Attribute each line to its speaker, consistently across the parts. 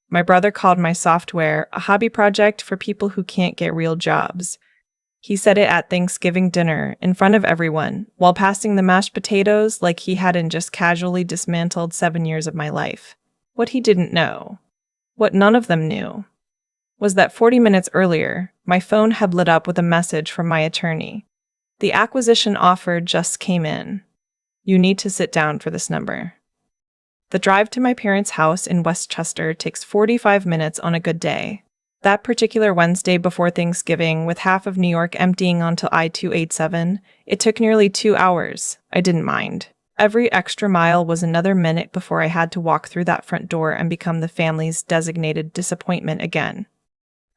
Speaker 1: My brother called my software a hobby project for people who can't get real jobs. He said it at Thanksgiving dinner in front of everyone while passing the mashed potatoes like he hadn't just casually dismantled 7 years of my life. What he didn't know, what none of them knew, was that 40 minutes earlier, my phone had lit up with a message from my attorney. The acquisition offer just came in. You need to sit down for this number. The drive to my parents' house in Westchester takes 45 minutes on a good day. That particular Wednesday before Thanksgiving, with half of New York emptying onto I-287, it took nearly 2 hours. I didn't mind. Every extra mile was another minute before I had to walk through that front door and become the family's designated disappointment again.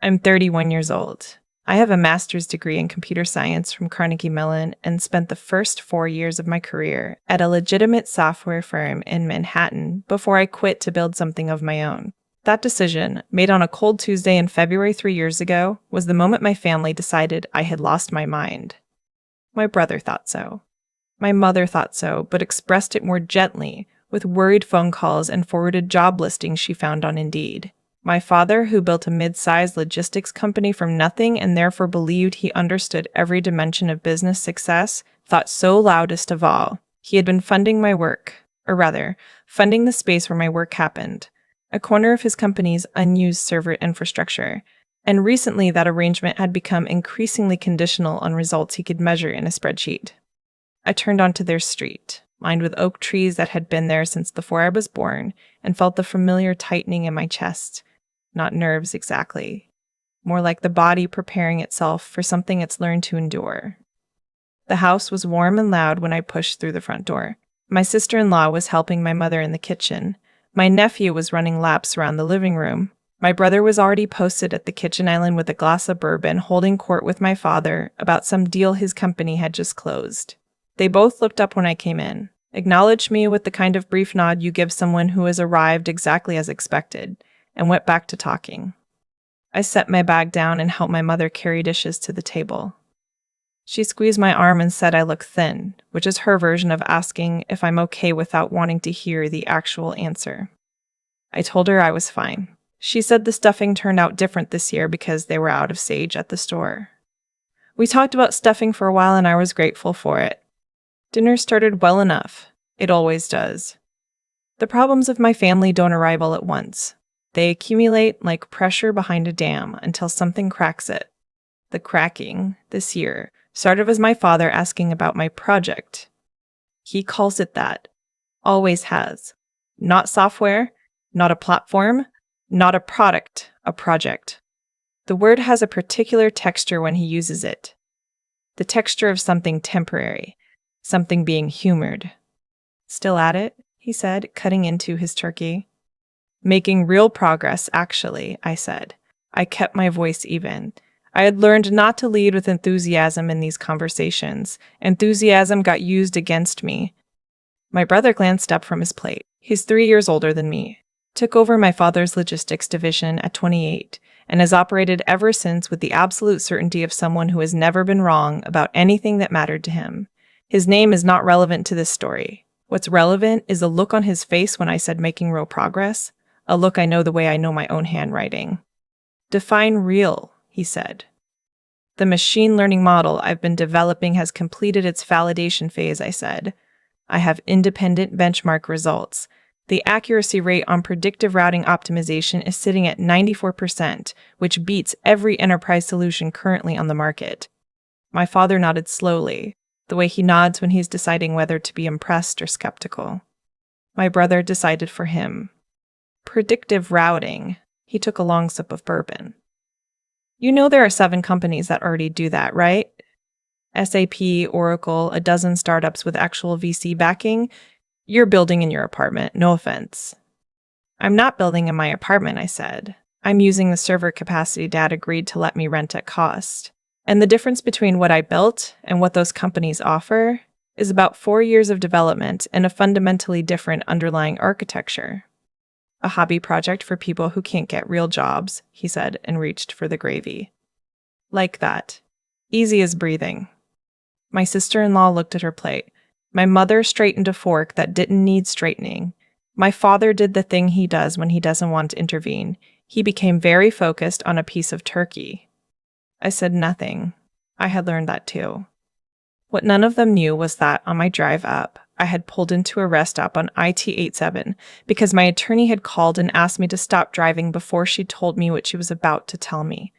Speaker 1: I'm 31 years old. I have a master's degree in computer science from Carnegie Mellon and spent the first 4 years of my career at a legitimate software firm in Manhattan before I quit to build something of my own. That decision, made on a cold Tuesday in February 3 years ago, was the moment my family decided I had lost my mind. My brother thought so. My mother thought so, but expressed it more gently, with worried phone calls and forwarded job listings she found on Indeed. My father, who built a mid-sized logistics company from nothing and therefore believed he understood every dimension of business success, thought so loudest of all. He had been funding my work, or rather, funding the space where my work happened, a corner of his company's unused server infrastructure, and recently that arrangement had become increasingly conditional on results he could measure in a spreadsheet. I turned onto their street, lined with oak trees that had been there since before I was born, and felt the familiar tightening in my chest. Not nerves exactly, more like the body preparing itself for something it's learned to endure. The house was warm and loud when I pushed through the front door. My sister-in-law was helping my mother in the kitchen. My nephew was running laps around the living room. My brother was already posted at the kitchen island with a glass of bourbon, holding court with my father about some deal his company had just closed. They both looked up when I came in, acknowledged me with the kind of brief nod you give someone who has arrived exactly as expected, and went back to talking. I set my bag down and helped my mother carry dishes to the table. She squeezed my arm and said I look thin, which is her version of asking if I'm okay without wanting to hear the actual answer. I told her I was fine. She said the stuffing turned out different this year because they were out of sage at the store. We talked about stuffing for a while and I was grateful for it. Dinner started well enough. It always does. The problems of my family don't arrive all at once. They accumulate like pressure behind a dam until something cracks it. The cracking, this year, started as my father asking about my project. He calls it that. Always has. Not software, not a platform, not a product, a project. The word has a particular texture when he uses it. The texture of something temporary, something being humored. Still at it, he said, cutting into his turkey. Making real progress, actually, I said. I kept my voice even. I had learned not to lead with enthusiasm in these conversations. Enthusiasm got used against me. My brother glanced up from his plate. He's 3 years older than me, took over my father's logistics division at 28, and has operated ever since with the absolute certainty of someone who has never been wrong about anything that mattered to him. His name is not relevant to this story. What's relevant is the look on his face when I said making real progress. A look I know the way I know my own handwriting. Define real, he said. The machine learning model I've been developing has completed its validation phase, I said. I have independent benchmark results. The accuracy rate on predictive routing optimization is sitting at 94%, which beats every enterprise solution currently on the market. My father nodded slowly, the way he nods when he's deciding whether to be impressed or skeptical. My brother decided for him. Predictive routing. He took a long sip of bourbon. You know there are 7 companies that already do that, right? SAP, Oracle, a dozen startups with actual VC backing. You're building in your apartment, no offense. I'm not building in my apartment, I said. I'm using the server capacity Dad agreed to let me rent at cost. And the difference between what I built and what those companies offer is about 4 years of development and a fundamentally different underlying architecture. A hobby project for people who can't get real jobs, he said, and reached for the gravy. Like that. Easy as breathing. My sister-in-law looked at her plate. My mother straightened a fork that didn't need straightening. My father did the thing he does when he doesn't want to intervene. He became very focused on a piece of turkey. I said nothing. I had learned that too. What none of them knew was that on my drive up, I had pulled into a rest stop on IT-87 because my attorney had called and asked me to stop driving before she told me what she was about to tell me.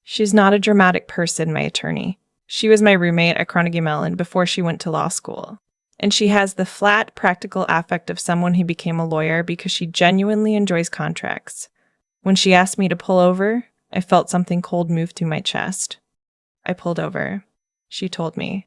Speaker 1: She's not a dramatic person, my attorney. She was my roommate at Carnegie Mellon before she went to law school. And she has the flat, practical affect of someone who became a lawyer because she genuinely enjoys contracts. When she asked me to pull over, I felt something cold move through my chest. I pulled over. She told me.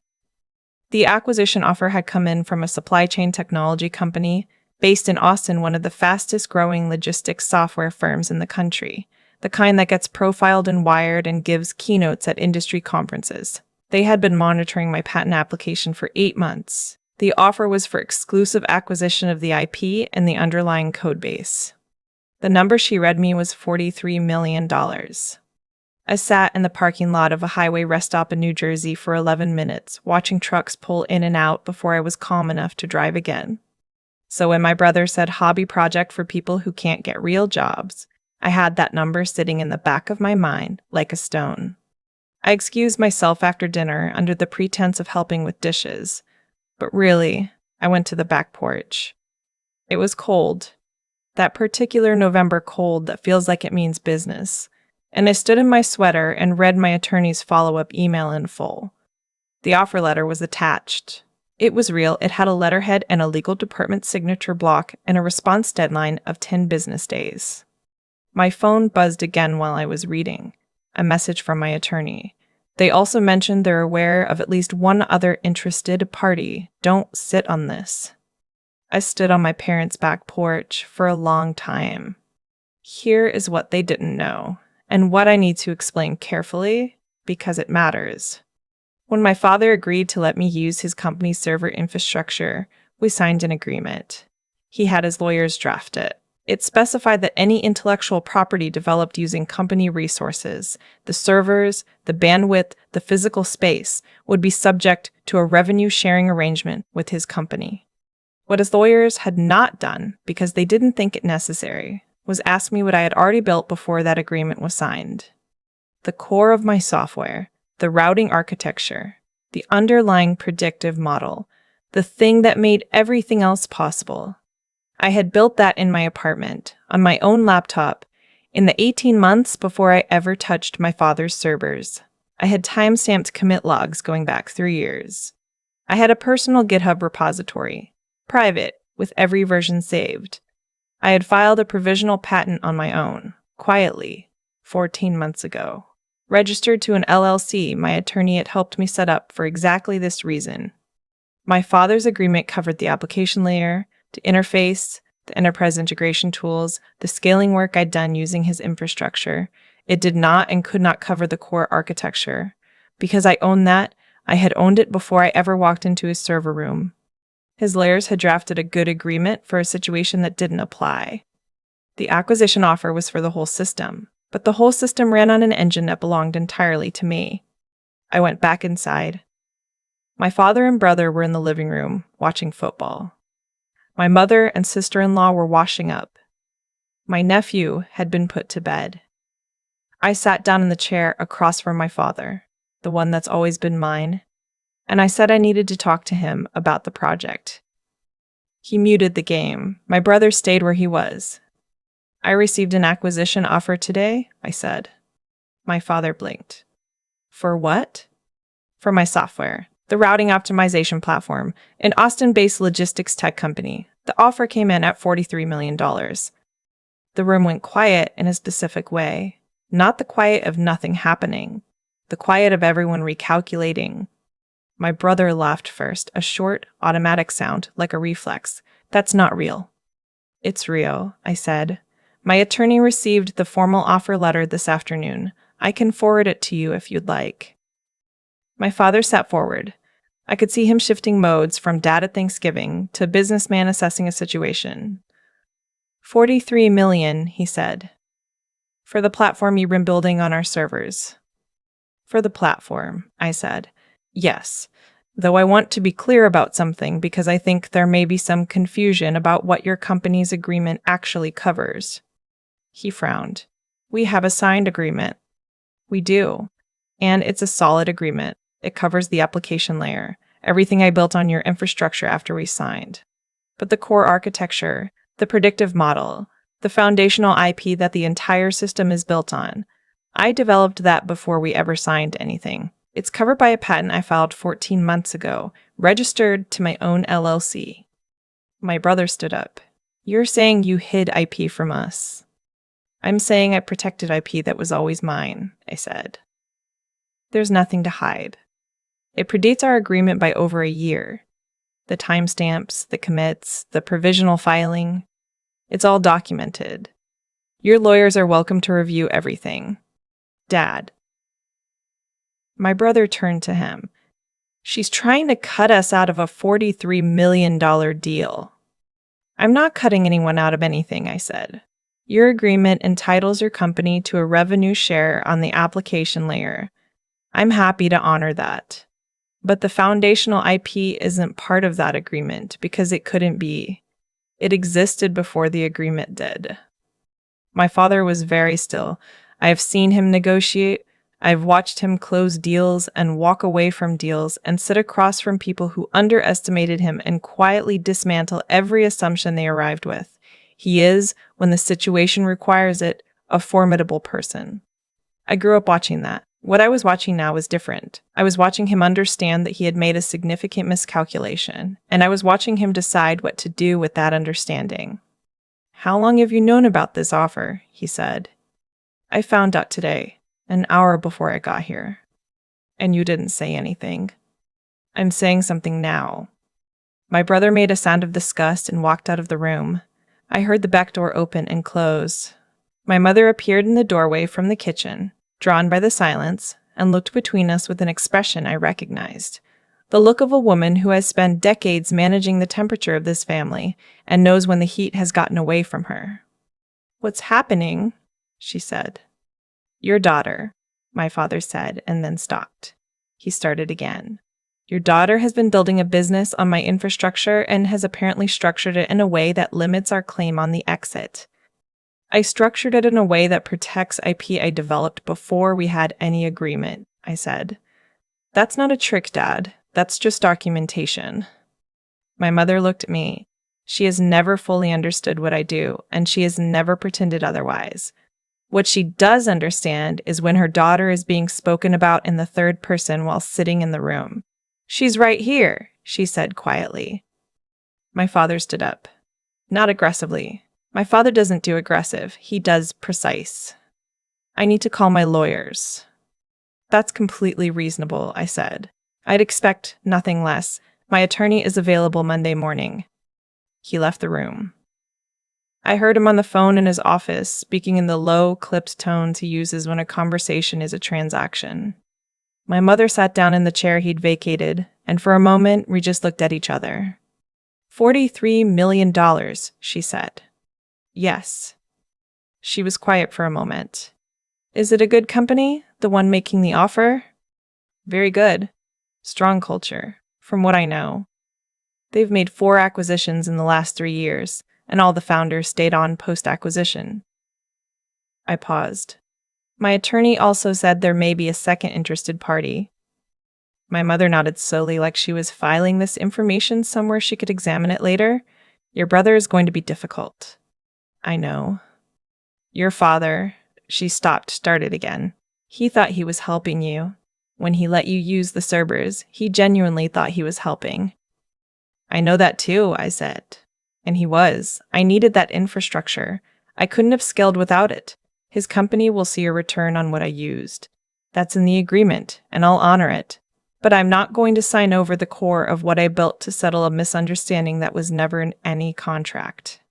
Speaker 1: The acquisition offer had come in from a supply chain technology company based in Austin, one of the fastest growing logistics software firms in the country, the kind that gets profiled in Wired and gives keynotes at industry conferences. They had been monitoring my patent application for 8 months. The offer was for exclusive acquisition of the IP and the underlying code base. The number she read me was $43 million. I sat in the parking lot of a highway rest stop in New Jersey for 11 minutes, watching trucks pull in and out before I was calm enough to drive again. So when my brother said hobby project for people who can't get real jobs, I had that number sitting in the back of my mind like a stone. I excused myself after dinner under the pretense of helping with dishes, but really, I went to the back porch. It was cold, that particular November cold that feels like it means business. And I stood in my sweater and read my attorney's follow-up email in full. The offer letter was attached. It was real. It had a letterhead and a legal department signature block and a response deadline of 10 business days. My phone buzzed again while I was reading. A message from my attorney. They also mentioned they're aware of at least one other interested party. Don't sit on this. I stood on my parents' back porch for a long time. Here is what they didn't know. And what I need to explain carefully, because it matters. When my father agreed to let me use his company's server infrastructure, we signed an agreement. He had his lawyers draft it. It specified that any intellectual property developed using company resources, the servers, the bandwidth, the physical space, would be subject to a revenue-sharing arrangement with his company. What his lawyers had not done, because they didn't think it necessary, was ask me what I had already built before that agreement was signed. The core of my software, the routing architecture, the underlying predictive model, the thing that made everything else possible. I had built that in my apartment, on my own laptop, in the 18 months before I ever touched my father's servers. I had time-stamped commit logs going back 3 years. I had a personal GitHub repository, private, with every version saved. I had filed a provisional patent on my own, quietly, 14 months ago. Registered to an LLC my attorney had helped me set up for exactly this reason. My father's agreement covered the application layer, the interface, the enterprise integration tools, the scaling work I'd done using his infrastructure. It did not and could not cover the core architecture. Because I owned that, I had owned it before I ever walked into his server room. His lawyers had drafted a good agreement for a situation that didn't apply. The acquisition offer was for the whole system, but the whole system ran on an engine that belonged entirely to me. I went back inside. My father and brother were in the living room, watching football. My mother and sister-in-law were washing up. My nephew had been put to bed. I sat down in the chair across from my father, the one that's always been mine, and I said I needed to talk to him about the project. He muted the game. My brother stayed where he was. I received an acquisition offer today, I said. My father blinked. For what? For my software, the routing optimization platform, an Austin-based logistics tech company. The offer came in at $43 million. The room went quiet in a specific way. Not the quiet of nothing happening. The quiet of everyone recalculating. My brother laughed first, a short, automatic sound, like a reflex. That's not real. It's real, I said. My attorney received the formal offer letter this afternoon. I can forward it to you if you'd like. My father sat forward. I could see him shifting modes from dad at Thanksgiving to businessman assessing a situation. $43 million, he said. For the platform you've been building on our servers. For the platform, I said. Yes. Though I want to be clear about something because I think there may be some confusion about what your company's agreement actually covers. He frowned. We have a signed agreement. We do. And it's a solid agreement. It covers the application layer, everything I built on your infrastructure after we signed. But the core architecture, the predictive model, the foundational IP that the entire system is built on, I developed that before we ever signed anything. It's covered by a patent I filed 14 months ago, registered to my own LLC. My brother stood up. You're saying you hid IP from us. I'm saying I protected IP that was always mine, I said. There's nothing to hide. It predates our agreement by over a year. The timestamps, the commits, the provisional filing. It's all documented. Your lawyers are welcome to review everything. Dad. My brother turned to him. She's trying to cut us out of a $43 million deal. I'm not cutting anyone out of anything, I said. Your agreement entitles your company to a revenue share on the application layer. I'm happy to honor that. But the foundational IP isn't part of that agreement because it couldn't be. It existed before the agreement did. My father was very still. I have seen him negotiate. I've watched him close deals and walk away from deals and sit across from people who underestimated him and quietly dismantle every assumption they arrived with. He is, when the situation requires it, a formidable person. I grew up watching that. What I was watching now was different. I was watching him understand that he had made a significant miscalculation, and I was watching him decide what to do with that understanding. How long have you known about this offer? He said. I found out today, an hour before I got here. And you didn't say anything. I'm saying something now. My brother made a sound of disgust and walked out of the room. I heard the back door open and close. My mother appeared in the doorway from the kitchen, drawn by the silence, and looked between us with an expression I recognized. The look of a woman who has spent decades managing the temperature of this family and knows when the heat has gotten away from her. What's happening? She said. Your daughter, my father said, and then stopped. He started again. Your daughter has been building a business on my infrastructure and has apparently structured it in a way that limits our claim on the exit. I structured it in a way that protects IP I developed before we had any agreement, I said. That's not a trick, Dad. That's just documentation. My mother looked at me. She has never fully understood what I do, and she has never pretended otherwise. What she does understand is when her daughter is being spoken about in the third person while sitting in the room. She's right here, she said quietly. My father stood up. Not aggressively. My father doesn't do aggressive. He does precise. I need to call my lawyers. That's completely reasonable, I said. I'd expect nothing less. My attorney is available Monday morning. He left the room. I heard him on the phone in his office, speaking in the low, clipped tones he uses when a conversation is a transaction. My mother sat down in the chair he'd vacated, and for a moment we just looked at each other. $43 million, she said. Yes. She was quiet for a moment. Is it a good company, the one making the offer? Very good. Strong culture, from what I know. They've made 4 acquisitions in the last 3 years, and all the founders stayed on post-acquisition. I paused. My attorney also said there may be a second interested party. My mother nodded slowly like she was filing this information somewhere she could examine it later. Your brother is going to be difficult. I know. Your father, she started again. He thought he was helping you. When he let you use the servers, he genuinely thought he was helping. I know that too, I said. And he was. I needed that infrastructure. I couldn't have scaled without it. His company will see a return on what I used. That's in the agreement, and I'll honor it. But I'm not going to sign over the core of what I built to settle a misunderstanding that was never in any contract.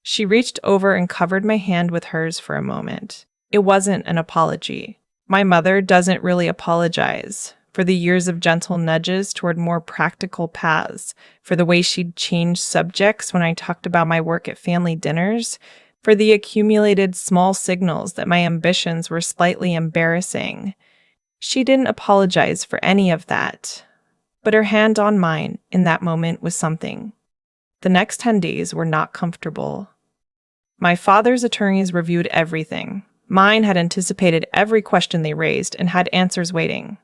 Speaker 1: She reached over and covered my hand with hers for a moment. It wasn't an apology. My mother doesn't really apologize for the years of gentle nudges toward more practical paths, for the way she'd changed subjects when I talked about my work at family dinners, for the accumulated small signals that my ambitions were slightly embarrassing. She didn't apologize for any of that. But her hand on mine in that moment was something. The next 10 days were not comfortable. My father's attorneys reviewed everything. Mine had anticipated every question they raised and had answers waiting.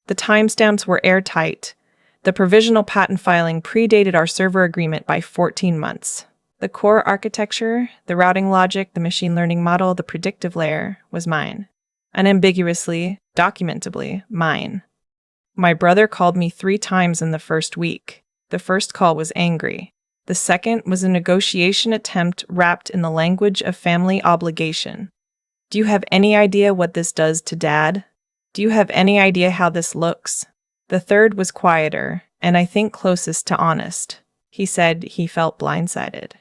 Speaker 1: The timestamps were airtight. The provisional patent filing predated our server agreement by 14 months. The core architecture, the routing logic, the machine learning model, the predictive layer was mine. Unambiguously, documentably, mine. My brother called me 3 times in the first week. The first call was angry. The second was a negotiation attempt wrapped in the language of family obligation. Do you have any idea what this does to Dad? Do you have any idea how this looks? The third was quieter, and I think closest to honest. He said he felt blindsided.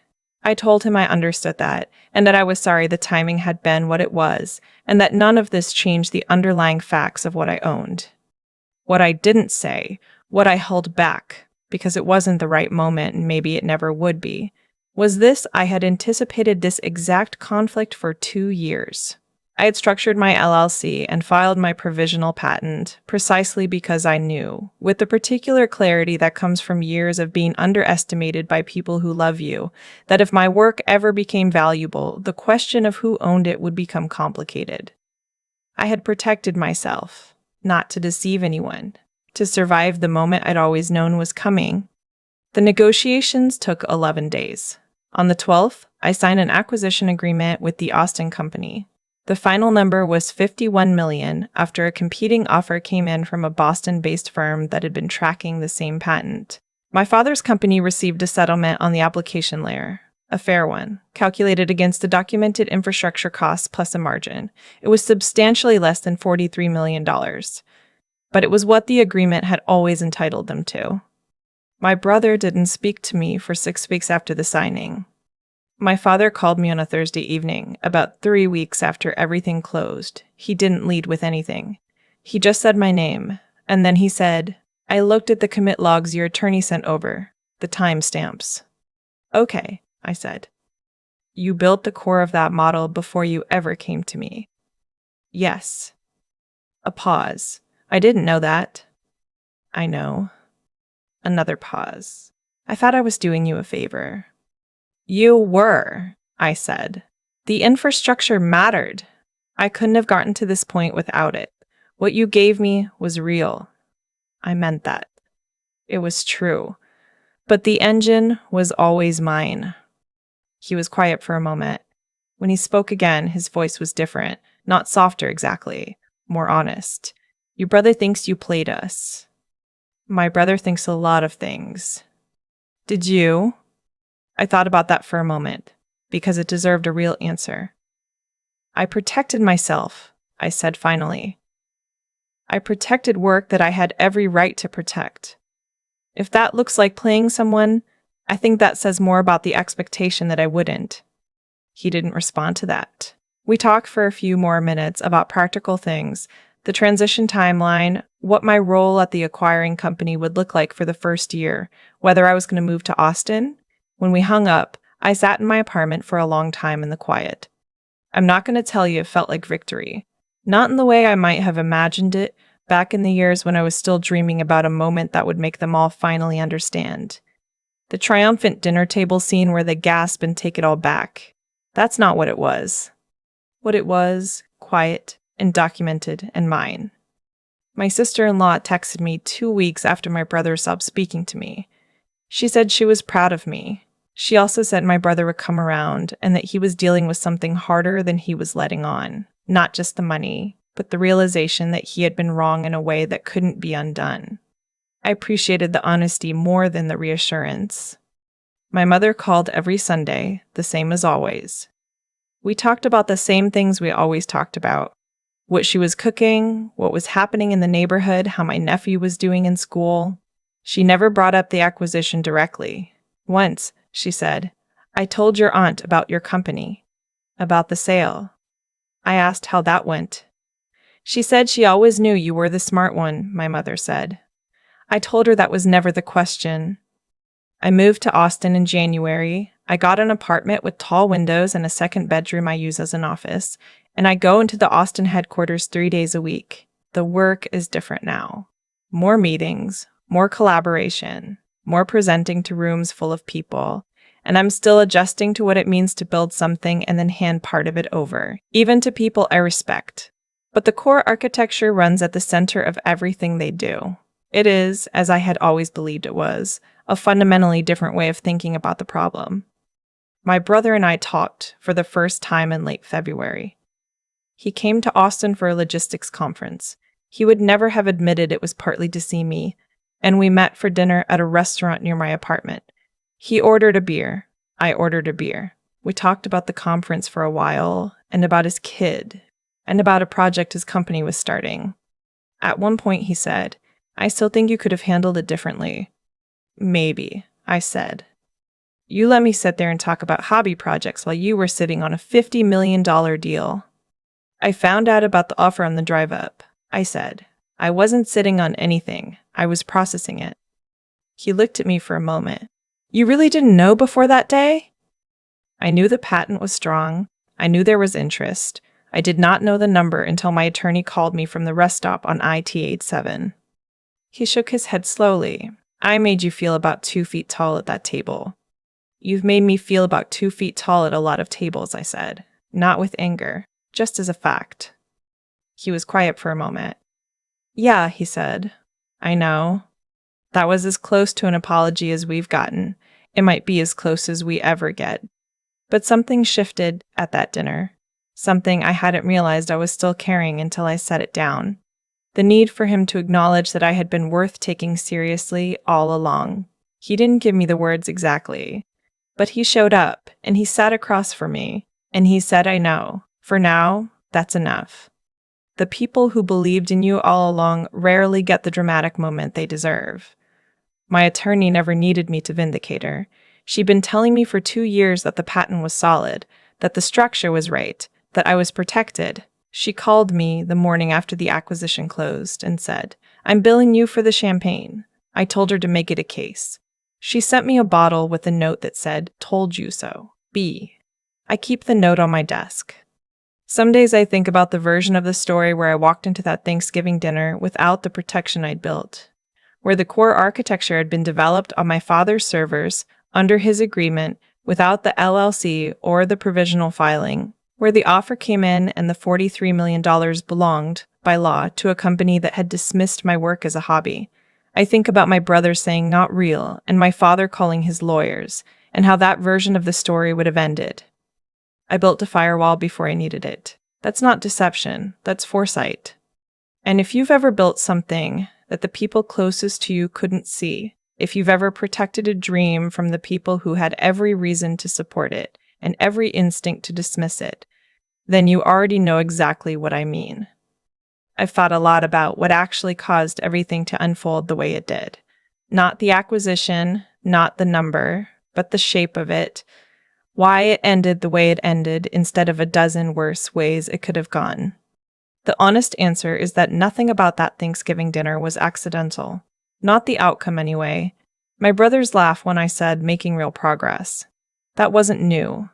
Speaker 1: I told him I understood that, and that I was sorry the timing had been what it was, and that none of this changed the underlying facts of what I owned. What I didn't say, what I held back, because it wasn't the right moment and maybe it never would be, was this: I had anticipated this exact conflict for 2 years. I had structured my LLC and filed my provisional patent precisely because I knew, with the particular clarity that comes from years of being underestimated by people who love you, that if my work ever became valuable, the question of who owned it would become complicated. I had protected myself, not to deceive anyone, to survive the moment I'd always known was coming. The negotiations took 11 days. On the 12th, I signed an acquisition agreement with the Austin company. The final number was $51 million after a competing offer came in from a Boston-based firm that had been tracking the same patent. My father's company received a settlement on the application layer, a fair one, calculated against the documented infrastructure costs plus a margin. It was substantially less than $43 million, but it was what the agreement had always entitled them to. My brother didn't speak to me for 6 weeks after the signing. My father called me on a Thursday evening, about 3 weeks after everything closed. He didn't lead with anything. He just said my name, and then he said, "I looked at the commit logs your attorney sent over, the timestamps." "Okay," I said. "You built the core of that model before you ever came to me." "Yes." A pause. "I didn't know that." "I know." Another pause. "I thought I was doing you a favor." "You were," I said. "The infrastructure mattered. I couldn't have gotten to this point without it. What you gave me was real." I meant that. It was true. But the engine was always mine. He was quiet for a moment. When he spoke again, his voice was different, not softer exactly, more honest. "Your brother thinks you played us." "My brother thinks a lot of things." "Did you?" I thought about that for a moment, because it deserved a real answer. "I protected myself," I said finally. "I protected work that I had every right to protect. If that looks like playing someone, I think that says more about the expectation that I wouldn't." He didn't respond to that. We talked for a few more minutes about practical things, the transition timeline, what my role at the acquiring company would look like for the first year, whether I was going to move to Austin. When we hung up, I sat in my apartment for a long time in the quiet. I'm not going to tell you it felt like victory. Not in the way I might have imagined it back in the years when I was still dreaming about a moment that would make them all finally understand. The triumphant dinner table scene where they gasp and take it all back. That's not what it was. What it was, quiet and documented and mine. My sister-in-law texted me 2 weeks after my brother stopped speaking to me. She said she was proud of me. She also said my brother would come around and that he was dealing with something harder than he was letting on. Not just the money, but the realization that he had been wrong in a way that couldn't be undone. I appreciated the honesty more than the reassurance. My mother called every Sunday, the same as always. We talked about the same things we always talked about. What she was cooking, what was happening in the neighborhood, how my nephew was doing in school. She never brought up the acquisition directly. Once, she said, "I told your aunt about your company, about the sale." I asked how that went. "She said she always knew you were the smart one," my mother said. I told her that was never the question. I moved to Austin in January. I got an apartment with tall windows and a second bedroom I use as an office, and I go into the Austin headquarters 3 days a week. The work is different now. More meetings, more collaboration, more presenting to rooms full of people. And I'm still adjusting to what it means to build something and then hand part of it over, even to people I respect. But the core architecture runs at the center of everything they do. It is, as I had always believed it was, a fundamentally different way of thinking about the problem. My brother and I talked for the first time in late February. He came to Austin for a logistics conference. He would never have admitted it was partly to see me, and we met for dinner at a restaurant near my apartment. He ordered a beer. I ordered a beer. We talked about the conference for a while, and about his kid, and about a project his company was starting. At one point he said, "I still think you could have handled it differently." "Maybe," I said. "You let me sit there and talk about hobby projects while you were sitting on a $50 million deal." "I found out about the offer on the drive up," I said. "I wasn't sitting on anything. I was processing it." He looked at me for a moment. "You really didn't know before that day?" I knew the patent was strong. I knew there was interest. I did not know the number until my attorney called me from the rest stop on IT-87. He shook his head slowly. "I made you feel about 2 feet tall at that table." "You've made me feel about 2 feet tall at a lot of tables," I said. Not with anger, just as a fact. He was quiet for a moment. "Yeah," he said. "I know. That was as close to an apology as we've gotten. It might be as close as we ever get." But something shifted at that dinner. Something I hadn't realized I was still carrying until I set it down. The need for him to acknowledge that I had been worth taking seriously all along. He didn't give me the words exactly, but he showed up, and he sat across from me, and he said, "I know. For now, that's enough." The people who believed in you all along rarely get the dramatic moment they deserve. My attorney never needed me to vindicate her. She'd been telling me for 2 years that the patent was solid, that the structure was right, that I was protected. She called me the morning after the acquisition closed and said, "I'm billing you for the champagne." I told her to make it a case. She sent me a bottle with a note that said, "Told you so. B." I keep the note on my desk. Some days I think about the version of the story where I walked into that Thanksgiving dinner without the protection I'd built, where the core architecture had been developed on my father's servers under his agreement without the LLC or the provisional filing, where the offer came in and the $43 million belonged, by law, to a company that had dismissed my work as a hobby. I think about my brother saying "not real" and my father calling his lawyers, and how that version of the story would have ended. I built a firewall before I needed it. That's not deception, that's foresight. And if you've ever built something that the people closest to you couldn't see, if you've ever protected a dream from the people who had every reason to support it and every instinct to dismiss it, then you already know exactly what I mean. I've thought a lot about what actually caused everything to unfold the way it did. Not the acquisition, not the number, but the shape of it. Why it ended the way it ended instead of a dozen worse ways it could have gone. The honest answer is that nothing about that Thanksgiving dinner was accidental. Not the outcome, anyway. My brothers laughed when I said making real progress. That wasn't new.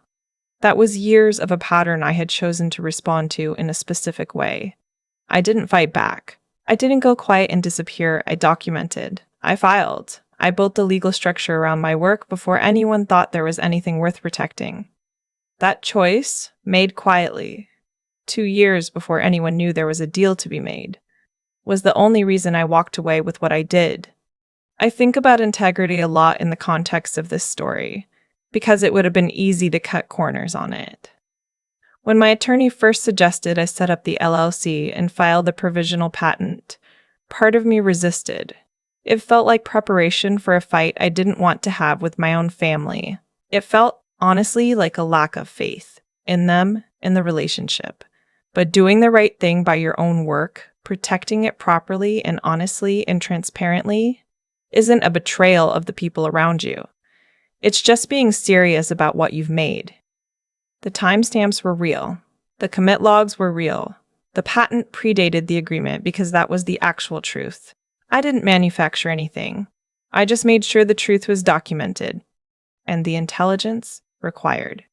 Speaker 1: That was years of a pattern I had chosen to respond to in a specific way. I didn't fight back. I didn't go quiet and disappear. I documented. I filed. I built the legal structure around my work before anyone thought there was anything worth protecting. That choice, made quietly, 2 years before anyone knew there was a deal to be made, was the only reason I walked away with what I did. I think about integrity a lot in the context of this story, because it would have been easy to cut corners on it. When my attorney first suggested I set up the LLC and file the provisional patent, part of me resisted. It felt like preparation for a fight I didn't want to have with my own family. It felt, honestly, like a lack of faith in them, in the relationship. But doing the right thing by your own work, protecting it properly and honestly and transparently, isn't a betrayal of the people around you. It's just being serious about what you've made. The timestamps were real. The commit logs were real. The patent predated the agreement because that was the actual truth. I didn't manufacture anything. I just made sure the truth was documented. And the intelligence required.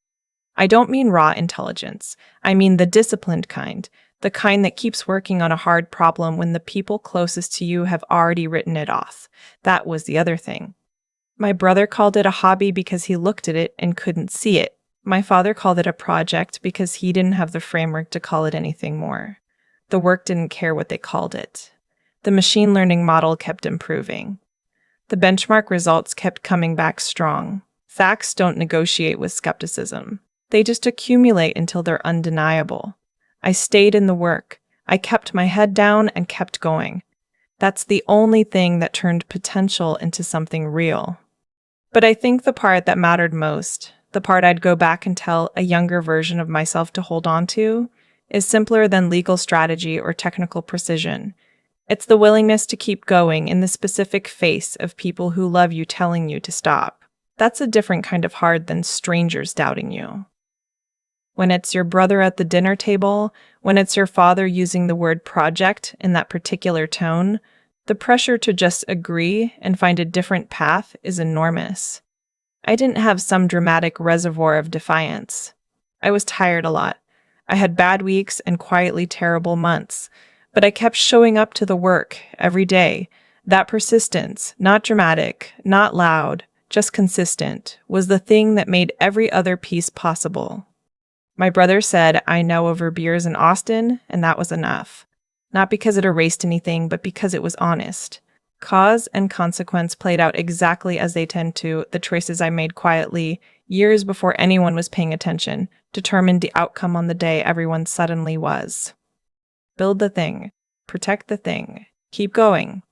Speaker 1: I don't mean raw intelligence. I mean the disciplined kind, The kind that keeps working on a hard problem when the people closest to you have already written it off. That was the other thing. My brother called it a hobby because he looked at it and couldn't see it. My father called it a project because he didn't have the framework to call it anything more. The work didn't care what they called it. The machine learning model kept improving. The benchmark results kept coming back strong. Facts don't negotiate with skepticism. They just accumulate until they're undeniable. I stayed in the work. I kept my head down and kept going. That's the only thing that turned potential into something real. But I think the part that mattered most, the part I'd go back and tell a younger version of myself to hold on to, is simpler than legal strategy or technical precision. It's the willingness to keep going in the specific face of people who love you telling you to stop. That's a different kind of hard than strangers doubting you. When it's your brother at the dinner table, when it's your father using the word project in that particular tone, the pressure to just agree and find a different path is enormous. I didn't have some dramatic reservoir of defiance. I was tired a lot. I had bad weeks and quietly terrible months, but I kept showing up to the work every day. That persistence, not dramatic, not loud, just consistent, was the thing that made every other piece possible. My brother said I know over beers in Austin, and that was enough. Not because it erased anything, but because it was honest. Cause and consequence played out exactly as they tend to. The choices I made quietly, years before anyone was paying attention, determined the outcome on the day everyone suddenly was. Build the thing. Protect the thing. Keep going.